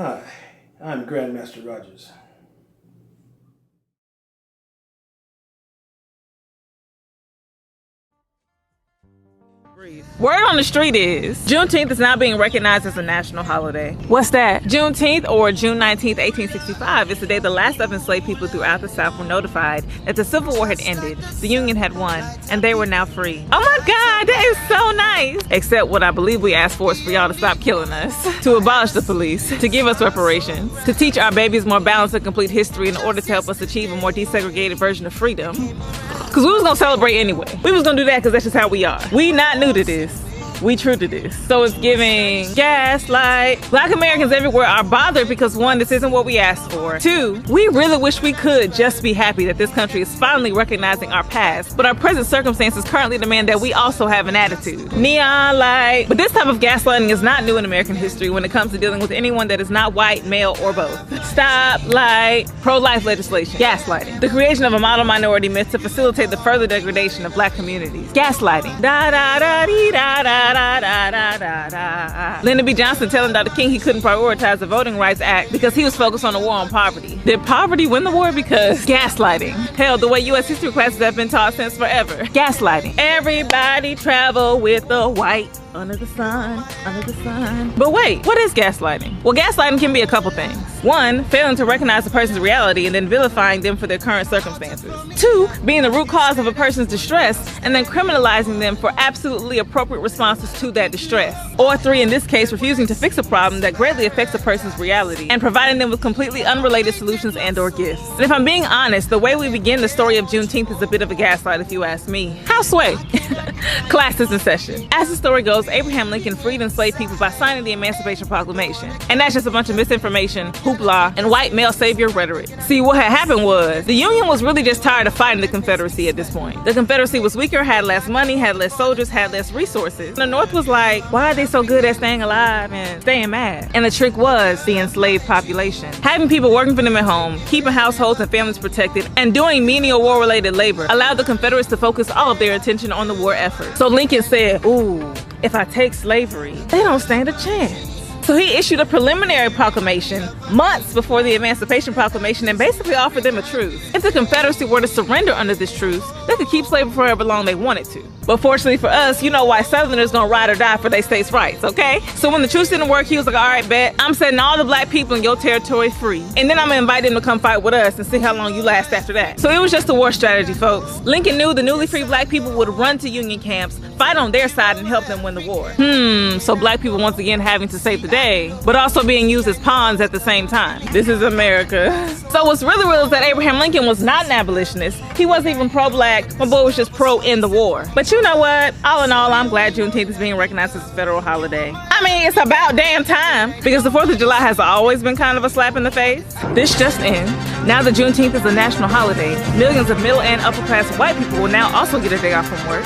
Hi, I'm Grandmaster Rogers. Word on the street is Juneteenth is now being recognized as a national holiday. What's that? Juneteenth, or June 19th, 1865, is the day the last of enslaved people throughout the South were notified that the Civil War had ended, the Union had won, and they were now free. Oh my God, that is so nice! Except what I believe we asked for is for y'all to stop killing us, to abolish the police, to give us reparations, to teach our babies more balanced and complete history in order to help us achieve a more desegregated version of freedom. Cause we was gonna celebrate anyway. We was gonna do that because that's just how we are. We not new to this. We true to this. So it's giving gaslight. Black Americans everywhere are bothered because 1, this isn't what we asked for. 2, we really wish we could just be happy that this country is finally recognizing our past, but our present circumstances currently demand that we also have an attitude. Neon light. But this type of gaslighting is not new in American history when it comes to dealing with anyone that is not white, male, or both. Stop light. Pro-life legislation. Gaslighting. The creation of a model minority myth to facilitate the further degradation of black communities. Gaslighting. Da da da dee da da. Lyndon B. Johnson telling Dr. King he couldn't prioritize the Voting Rights Act because he was focused on the war on poverty. Did poverty win the war? Because gaslighting. Hell, the way U.S. history classes have been taught since forever. Gaslighting. Everybody travel with the white under the sun, under the sun. But wait, what is gaslighting? Well, gaslighting can be a couple things. 1, failing to recognize a person's reality and then vilifying them for their current circumstances. 2, being the root cause of a person's distress and then criminalizing them for absolutely appropriate responses to that distress. Or 3, in this case, refusing to fix a problem that greatly affects a person's reality and providing them with completely unrelated solutions and or gifts. And if I'm being honest, the way we begin the story of Juneteenth is a bit of a gaslight if you ask me. How sway? Class is in session. As the story goes, Abraham Lincoln freed enslaved people by signing the Emancipation Proclamation. And that's just a bunch of misinformation, hoopla, and white male savior rhetoric. See, what had happened was, the Union was really just tired of fighting the Confederacy at this point. The Confederacy was weaker, had less money, had less soldiers, had less resources. The North was like, why are they so good at staying alive and staying mad? And the trick was the enslaved population. Having people working for them at home, keeping households and families protected, and doing menial war-related labor allowed the Confederates to focus all of their attention on the war effort. So Lincoln said, ooh, if I take slavery, they don't stand a chance. So he issued a preliminary proclamation months before the Emancipation Proclamation and basically offered them a truce. If the Confederacy were to surrender under this truce, they could keep slavery for however long they wanted to. But fortunately for us, you know why Southerners gonna ride or die for their states' rights, okay? So when the truce didn't work, he was like, all right, bet, I'm setting all the black people in your territory free. And then I'm gonna invite them to come fight with us and see how long you last after that. So it was just a war strategy, folks. Lincoln knew the newly freed black people would run to Union camps, fight on their side, and help them win the war. So black people once again having to save the day, but also being used as pawns at the same time. This is America. So what's really real is that Abraham Lincoln was not an abolitionist. He wasn't even pro-black. My boy was just pro-end the war. But you know what? All in all, I'm glad Juneteenth is being recognized as a federal holiday. I mean, it's about damn time, because the 4th of July has always been kind of a slap in the face. This just in. Now that Juneteenth is a national holiday, millions of middle and upper class white people will now also get a day off from work,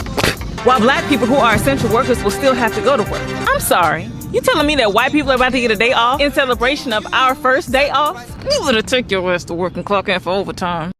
while black people who are essential workers will still have to go to work. I'm sorry. You telling me that white people are about to get a day off in celebration of our first day off? You would have took your ass to work and clock in for overtime.